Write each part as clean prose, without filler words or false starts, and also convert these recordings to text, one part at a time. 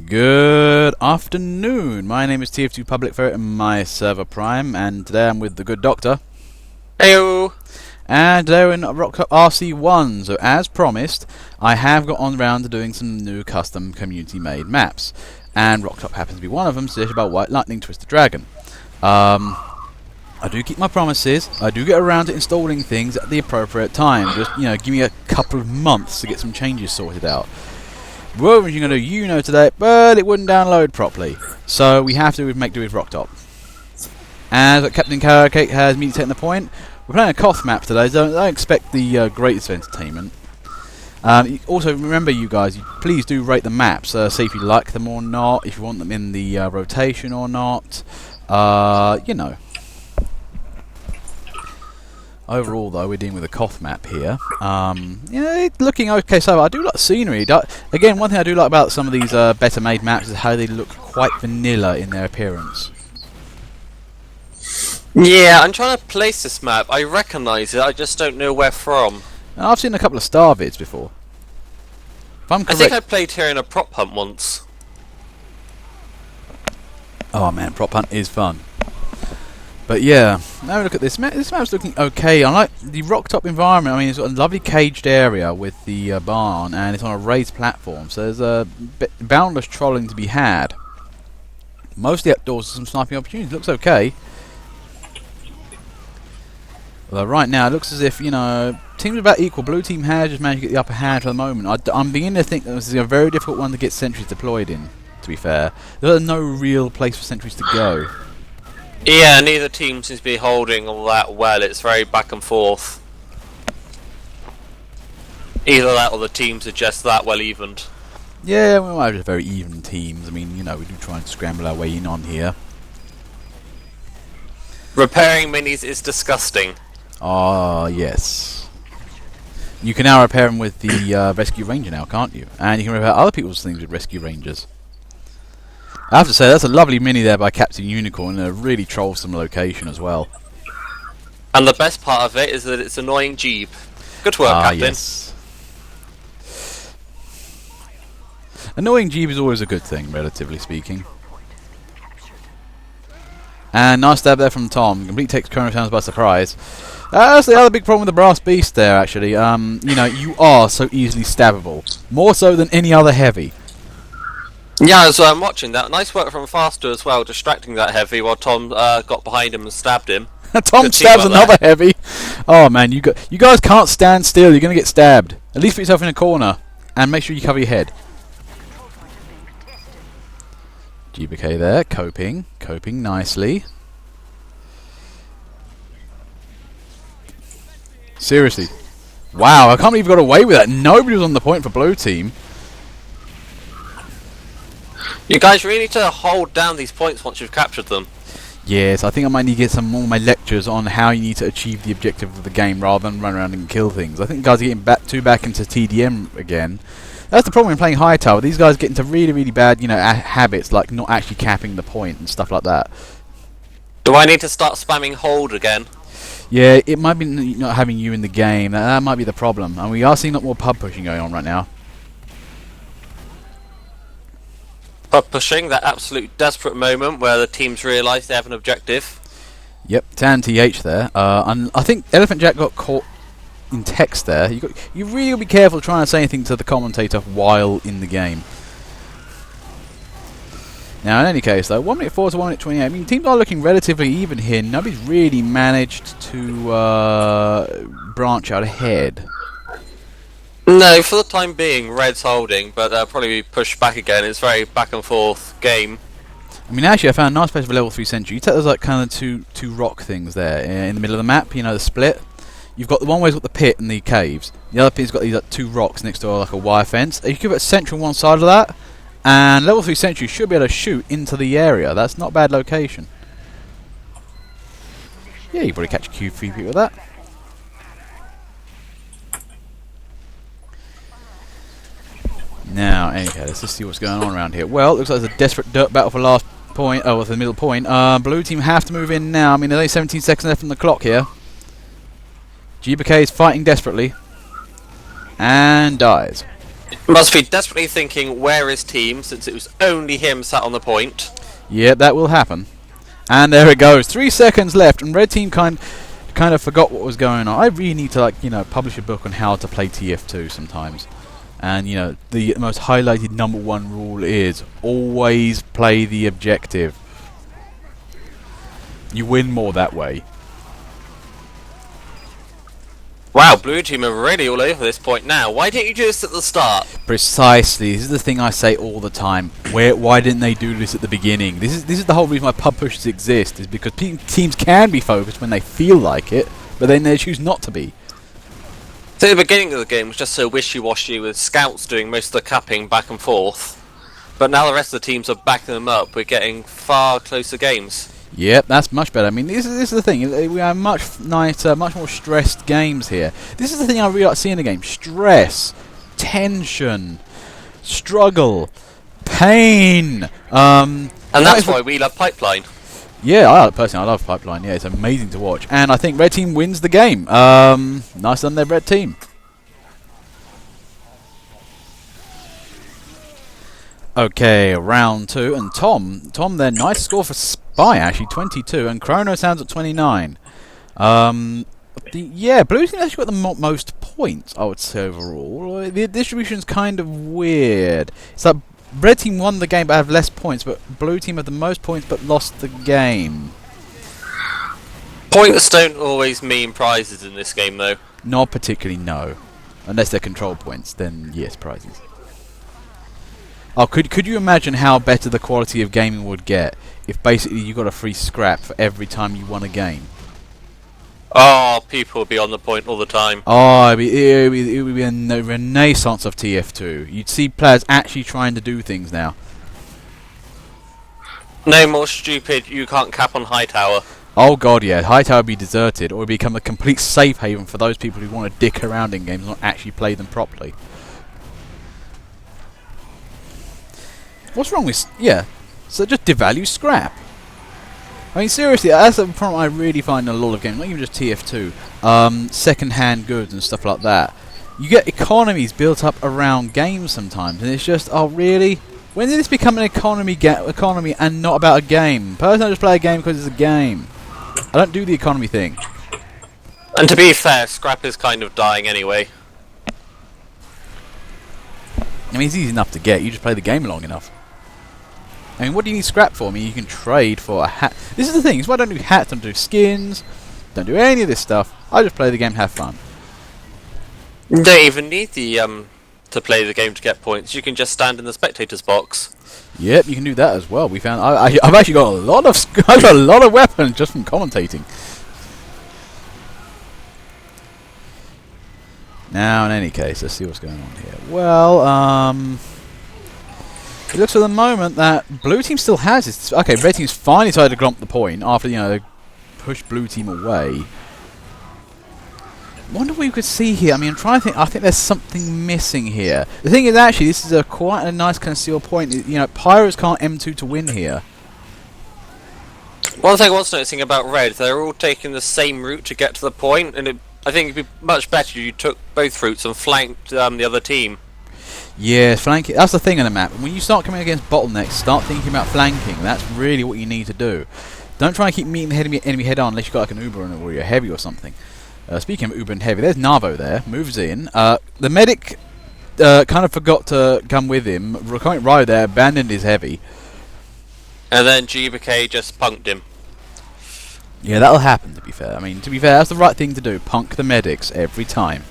Good afternoon. My name is TF2 Public Ferret and my server Prime, and today I'm with the good doctor. Heyo! And today we're in Rocktop RC1. So as promised, I have got on round to doing some new custom community-made maps, and Rocktop happens to be one of them. Suggested by White Lightning Twisted Dragon. I do keep my promises. I do get around to installing things at the appropriate time. Just give me a couple of months to get some changes sorted out. What was you going to do, today, but it wouldn't download properly. So we have to make do with Rocktop. As Captain Carrot Cake has immediately taken the point, we're playing a Koth map today, so I don't expect the greatest of entertainment. Also, remember you guys, please do rate the maps, see if you like them or not, if you want them in the rotation or not. Overall, though, we're dealing with a Koth map here. It's looking okay. So I do like the scenery. Again, one thing I do like about some of these better made maps is how they look quite vanilla in their appearance. Yeah, I'm trying to place this map. I recognise it, I just don't know where from. Now, I've seen a couple of star vids before. If I'm correct, I think I played here in a prop hunt once. Oh man, prop hunt is fun. But yeah, now look at this map. This map's looking okay. I like the Rocktop environment. I mean, it's got a lovely caged area with the barn, and it's on a raised platform, so there's a boundless trolling to be had. Mostly outdoors, some sniping opportunities. Looks okay. Although right now it looks as if, teams are about equal. Blue team has just managed to get the upper hand for the moment. I'm beginning to think that this is a very difficult one to get sentries deployed in, to be fair. There's no real place for sentries to go. Yeah, neither team seems to be holding all that well. It's very back and forth. Either that or the teams are just that well evened. Yeah, we might have very even teams. I mean, we do try and scramble our way in on here. Repairing minis is disgusting. Ah, yes. You can now repair them with the Rescue Ranger now, can't you? And you can repair other people's things with Rescue Rangers. I have to say, that's a lovely mini there by Captain Unicorn, and a really troublesome location as well. And the best part of it is that it's annoying Jeep. Good work, Captain. Yes. Annoying Jeep is always a good thing, relatively speaking. And nice stab there from Tom. Complete takes Chrono Towns by surprise. That's the other big problem with the Brass Beast there, actually. You are so easily stabbable. More so than any other heavy. Yeah, so I'm watching that. Nice work from Faster as well, distracting that heavy while Tom got behind him and stabbed him. Tom stabs another heavy. Oh man, you guys can't stand still. You're going to get stabbed. At least put yourself in a corner. And make sure you cover your head. GBK there, coping nicely. Seriously. Wow, I can't believe you got away with that. Nobody was on the point for blue team. You guys really need to hold down these points once you've captured them. Yes, I think I might need to get some more of my lectures on how you need to achieve the objective of the game rather than run around and kill things. I think guys are getting back into TDM again. That's the problem in playing High Tower. These guys get into really, really bad, habits like not actually capping the point and stuff like that. Do I need to start spamming hold again? Yeah, it might be not having you in the game. That might be the problem. And we are seeing a lot more pub pushing going on right now. Pub pushing, that absolute desperate moment where the teams realise they have an objective. Yep, Tan TH there. And I think Elephant Jack got caught in text there. You really be careful trying to say anything to the commentator while in the game. Now, in any case, though, 1 minute 4 to 1 minute 28. I mean, teams are looking relatively even here. Nobody's really managed to branch out ahead. No, for the time being, Red's holding, but they'll probably be pushed back again. It's a very back and forth game. I mean, actually, I found a nice place for level 3 sentry. You take those like kind of two rock things there in the middle of the map. The split. You've got the one where's got the pit and the caves. The other pit's got these two rocks next to like a wire fence. You give it a sentry on one side of that, and level 3 sentry should be able to shoot into the area. That's not a bad location. Yeah, you probably catch a few people with that. Now, okay, let's just see what's going on around here. Well, it looks like there's a desperate dirt battle for last point. Oh, for the middle point. Blue team have to move in now. I mean, there's only 17 seconds left on the clock here. GBK is fighting desperately. And dies. Must be desperately thinking, where is team, since it was only him sat on the point. Yeah, that will happen. And there it goes. 3 seconds left, and red team kind of forgot what was going on. I really need to, like, publish a book on how to play TF2 sometimes. And, the most highlighted #1 rule is always play the objective. You win more that way. Wow, blue team are really all over this point now. Why didn't you do this at the start? Precisely. This is the thing I say all the time. Why didn't they do this at the beginning? This is the whole reason why pub pushes exist, is because teams can be focused when they feel like it, but then they choose not to be. So the beginning of the game was just so wishy-washy, with scouts doing most of the capping back and forth. But now the rest of the teams are backing them up. We're getting far closer games. Yep, that's much better. I mean, this is the thing. We have much nicer, much more stressed games here. This is the thing I really like seeing in the game. Stress, tension, struggle, pain. And that's why we love Pipeline. Yeah, personally, I love Pipeline. Yeah, it's amazing to watch. And I think red team wins the game. Nice done there, red team. Okay, round 2, and Tom there, nice score for Spy, actually, 22, and Chrono sounds at 29. Yeah, blue team actually got the most points, I would say, overall. The distribution's kind of weird. It's like red team won the game but have less points, but blue team have the most points but lost the game. Points don't always mean prizes in this game, though. Not particularly, no. Unless they're control points, then yes, prizes. Oh, could you imagine how better the quality of gaming would get if basically you got a free scrap for every time you won a game? Oh, people would be on the point all the time. Oh, it would be a renaissance of TF2. You'd see players actually trying to do things now. No more stupid, you can't cap on high tower. Oh god, yeah. High tower would be deserted, or become a complete safe haven for those people who want to dick around in games and not actually play them properly. What's wrong with... Yeah. So just devalue scrap. I mean, seriously, that's a problem I really find in a lot of games, not even just TF2. Second-hand goods and stuff like that. You get economies built up around games sometimes, and it's just, oh, really? When did this become an economy and not about a game? Personally, I just play a game because it's a game. I don't do the economy thing. And to be fair, scrap is kind of dying anyway. I mean, it's easy enough to get. You just play the game long enough. I mean, what do you need scrap for? I mean, you can trade for a hat. This is the thing. It's why I don't do hats, don't do skins, don't do any of this stuff. I just play the game and have fun. You don't even need the to play the game to get points. You can just stand in the spectators box. Yep, you can do that as well. We found I've actually got a lot of I've got a lot of weapons just from commentating. Now, in any case, let's see what's going on here. Well, it looks at the moment that blue team still has it. Okay, red team's finally decided to glomp the point after, they push blue team away. Wonder what you could see here. I mean, I'm trying to think. I think there's something missing here. The thing is, actually, this is quite a nice concealed point. Pyros can't M2 to win here. One thing I was noticing about red, they're all taking the same route to get to the point, and I think it'd be much better if you took both routes and flanked the other team. Yeah, flanking. That's the thing on the map. When you start coming against bottlenecks, start thinking about flanking. That's really what you need to do. Don't try and keep meeting the enemy head on unless you've got like an Uber or you're heavy or something. Speaking of Uber and heavy, there's Navo there. Moves in. The medic kind of forgot to come with him. Ryo there abandoned his heavy. And then GBK just punked him. Yeah, that'll happen, to be fair. I mean, to be fair, that's the right thing to do. Punk the medics every time.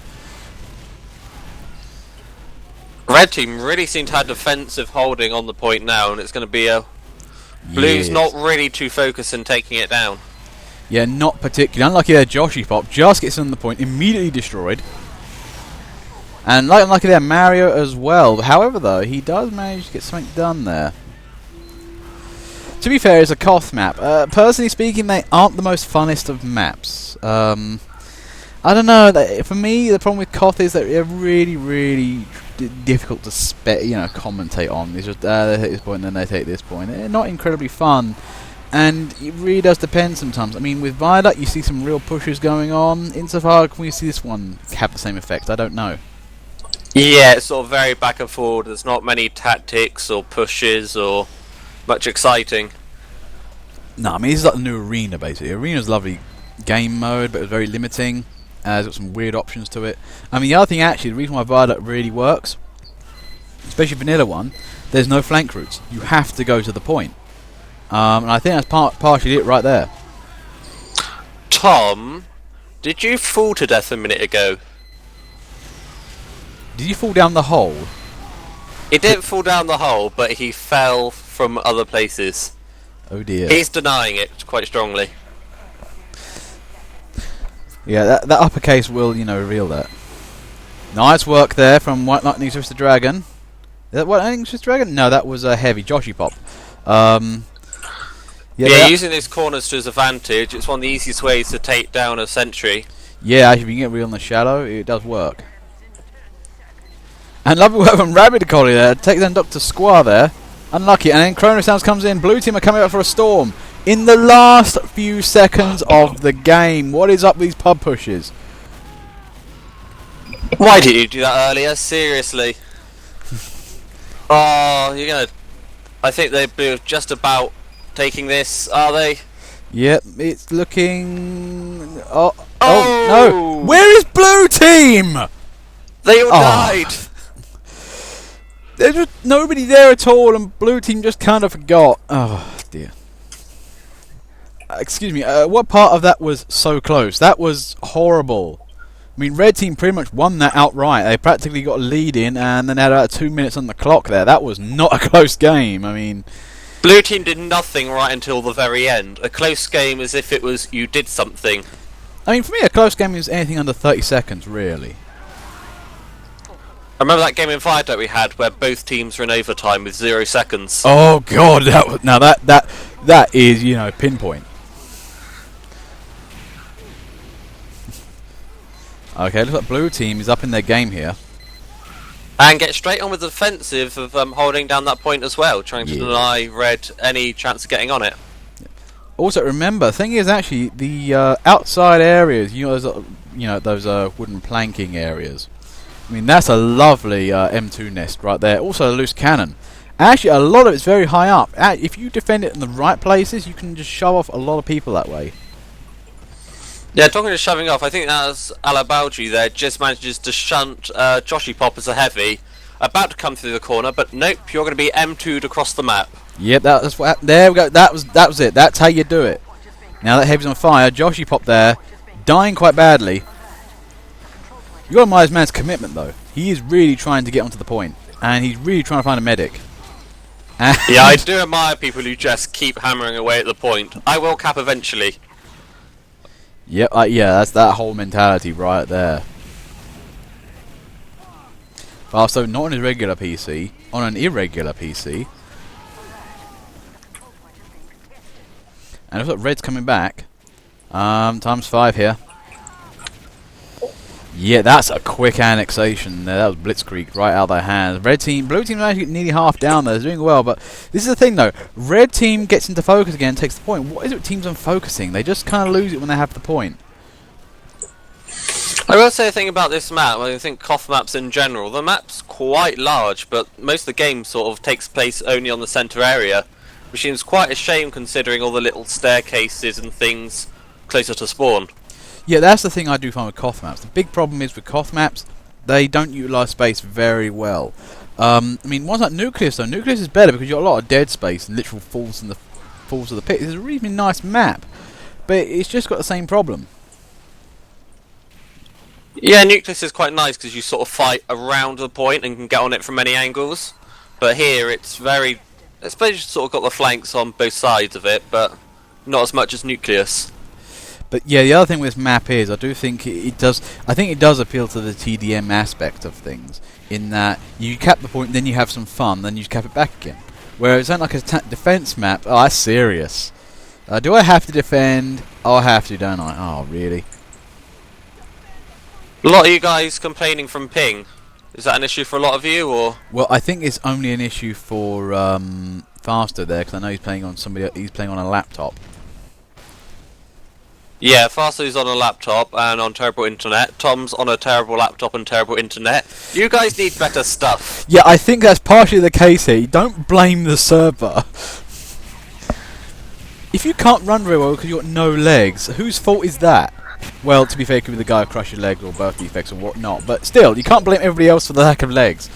Red team really seem to have defensive holding on the point now, and it's going to be a... Blue's not really too focused in taking it down. Yeah, not particularly. Unlucky there, Joshy Pop just gets on the point, immediately destroyed. And unlucky there, Mario as well. However, though, he does manage to get something done there. To be fair, it's a Koth map. Personally speaking, they aren't the most funnest of maps. I don't know. For me, the problem with Koth is that they're really, really difficult to commentate on. It's just they take this point and then they take this point. They're not incredibly fun, and it really does depend sometimes. I mean, with Violet, you see some real pushes going on. Insofar, can we see this one have the same effect? I don't know. Yeah, it's sort of very back and forward. There's not many tactics or pushes or much exciting. No, I mean, this is like the new Arena, basically. Arena's lovely game mode, but it's very limiting. It's got some weird options to it. I mean, the other thing, actually, the reason why Viaduct really works, especially Vanilla one, there's no flank routes. You have to go to the point. And I think that's partially it right there. Tom, did you fall to death a minute ago? Did you fall down the hole? He didn't fall down the hole, but he fell from other places. Oh dear. He's denying it quite strongly. Yeah, that uppercase will, reveal that. Nice work there from White Lightning Twisted Dragon. Is that White Lightning Twisted Dragon? No, that was a heavy Joshy Pop. Yeah, using these corners to his advantage, it's one of the easiest ways to take down a sentry. Yeah, actually, if you can get real on the shadow, it does work. And lovely work from Rabbit Collie there. Takes down Dr. Squaw there. Unlucky. And then Chrono Sounds comes in. Blue team are coming up for a storm. In the last few seconds of the game. What is up with these pub pushes? Why did you do that earlier? Seriously. Oh, you're gonna... I think they're just about taking this, are they? Yep, it's looking... Oh no! Where is Blue team? They all died! There's just nobody there at all, and Blue team just kind of forgot. Oh dear. Excuse me. What part of that was so close? That was horrible. I mean, Red team pretty much won that outright. They practically got a lead in, and then had about 2 minutes on the clock there. That was not a close game. I mean, Blue team did nothing right until the very end. A close game as if it was you did something. I mean, for me, a close game is anything under 30 seconds, really. I remember that game in Viaduct we had where both teams were in overtime with 0 seconds. Oh god, that is, pinpoint. Okay, looks like Blue team is up in their game here. And get straight on with the defensive of holding down that point as well, trying to deny Red any chance of getting on it. Also, remember, the thing is actually the outside areas. Those wooden planking areas. I mean, that's a lovely M2 nest right there. Also, a loose cannon. Actually, a lot of it's very high up. If you defend it in the right places, you can just shove off a lot of people that way. Yeah, talking of shoving off, I think that's Alabalji there just manages to shunt Joshy Pop as a heavy, about to come through the corner, but nope, you're going to be M2'd across the map. Yep, that's what happened. There we go. That was it. That's how you do it. Now that heavy's on fire, Joshy Pop there, dying quite badly. You got to admire this man's commitment, though. He is really trying to get onto the point, and he's really trying to find a medic. Yeah, I do admire people who just keep hammering away at the point. I will cap eventually. Yep, yeah, that's that whole mentality right there. So not on his regular PC, on an irregular PC. And looks like Red's coming back. Times 5 here. Yeah, that's a quick annexation there. That was blitzkrieg right out of their hands. Blue team's actually nearly half down there. They're doing well, but this is the thing though. Red team gets into focus again, takes the point. What is it with teams on focusing? They just kind of lose it when they have the point. I will say a thing about this map. I think Koth maps in general. The map's quite large, but most of the game sort of takes place only on the centre area, which seems quite a shame considering all the little staircases and things closer to spawn. Yeah, that's the thing I do find with Koth maps. The big problem is with Koth maps, they don't utilise space very well. I mean, ones like Nucleus though, Nucleus is better because you've got a lot of dead space and literal falls of the pit. It's a really nice map, but it's just got the same problem. Yeah, Nucleus is quite nice because you sort of fight around the point and can get on it from many angles. But here, it's very... I suppose you've sort of got the flanks on both sides of it, but not as much as Nucleus. But yeah, the other thing with this map is, I do think it does. I think it does appeal to the TDM aspect of things, in that you cap the point, then you have some fun, then you cap it back again. Whereas it's not like a defense map. Oh, that's serious. Do I have to defend? Oh, I have to, don't I? Oh, really? A lot of you guys complaining from ping. Is that an issue for a lot of you, or? Well, I think it's only an issue for Faster there, because I know he's playing on a laptop. Yeah, Farsu's on a laptop and on terrible internet. Tom's on a terrible laptop and terrible internet. You guys need better stuff. Yeah, I think that's partially the case here. You don't blame the server. If you can't run very well because you've got no legs, whose fault is that? Well, to be fair, it could be the guy who crushed your leg or birth defects or whatnot, but still, you can't blame everybody else for the lack of legs.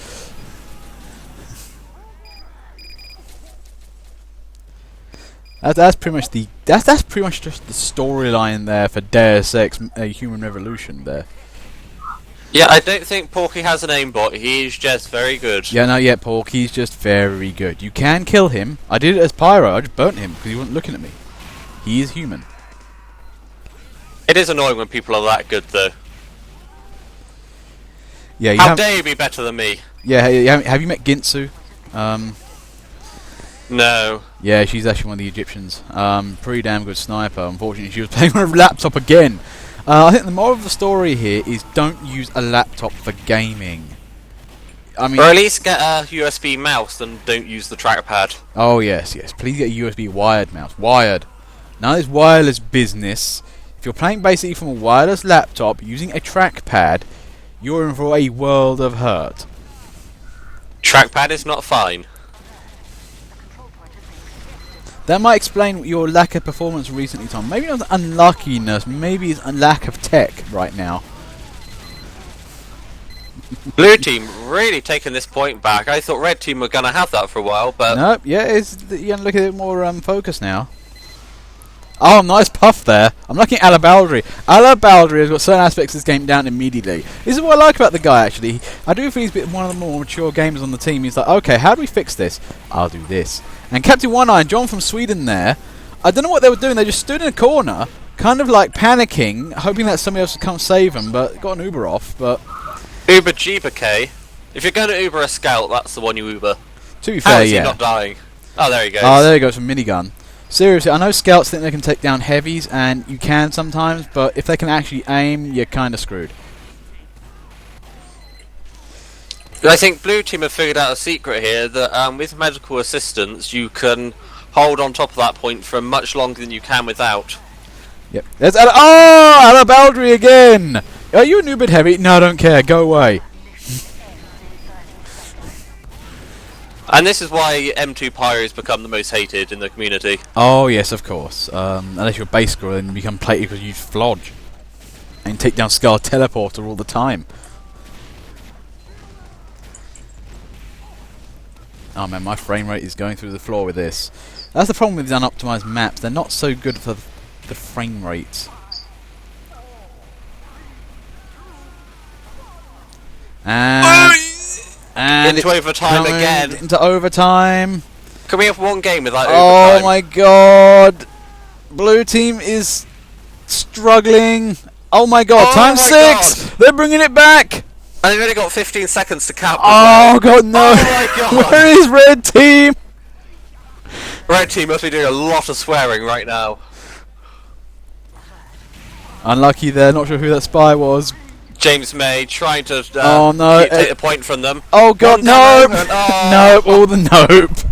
That's pretty much that's pretty much just the storyline there for Deus Ex: Human Revolution there. Yeah, I don't think Porky has an aimbot. He's just very good. Yeah, no, yeah, Pork, he's just very good. You can kill him. I did it as Pyro. I just burnt him because he wasn't looking at me. He is human. It is annoying when people are that good, though. Yeah, How dare you be better than me? Yeah, have you met Ginsu? No. Yeah, she's actually one of the Egyptians. Pretty damn good sniper. Unfortunately, she was playing on a laptop again. I think the moral of the story here is don't use a laptop for gaming. I mean, or at least get a USB mouse and don't use the trackpad. Oh yes, yes. Please get a USB wired mouse. Wired. None of this wireless business. If you're playing basically from a wireless laptop using a trackpad, you're in for a world of hurt. Trackpad is not fine. That might explain your lack of performance recently, Tom. Maybe not unluckiness, maybe it's a lack of tech right now. Blue team really taking this point back. I thought red team were going to have that for a while, but... Nope, yeah, you're going to look at it more focused now. Oh, nice puff there. I'm looking at Alabaldry. Alabaldry has got certain aspects of this game down immediately. This is what I like about the guy, actually. I do feel he's one of the more mature gamers on the team. He's like, okay, how do we fix this? I'll do this. And Captain One Eye and John from Sweden there, I don't know what they were doing. They just stood in a corner, kind of like panicking, hoping that somebody else would come save them, but got an Uber off, but... Uber Jeeba K. If you're going to Uber a scout, that's the one you Uber. To be fair, How is he yeah. not dying? Oh, there he goes. Oh, there he goes from minigun. Seriously, I know scouts think they can take down heavies, and you can sometimes, but if they can actually aim, you're kind of screwed. I think Blue Team have figured out a secret here that with medical assistance you can hold on top of that point for much longer than you can without. Yep. There's Alabaldry again! Are you a new bit heavy? No, I don't care. Go away. And this is why M2 Pyro has become the most hated in the community. Oh, yes, of course. Unless you're a base scorer, then you become plated because you use Flodge. And take down Scar Teleporter all the time. Oh man, my frame rate is going through the floor with this. That's the problem with these unoptimized maps. They're not so good for the frame rates. And into overtime again. Into overtime. Can we have one game without Oh overtime? my god. Blue team is struggling. Oh my god, Oh times my 6! God. They're bringing it back! And they've only got 15 seconds to cap. Oh god, no! Oh my god! Where is red team? Red team must be doing a lot of swearing right now. Unlucky there, not sure who that spy was. James May trying to Oh no! take a point from them. Oh god, One nope! down, and- oh. Nope, all the nope.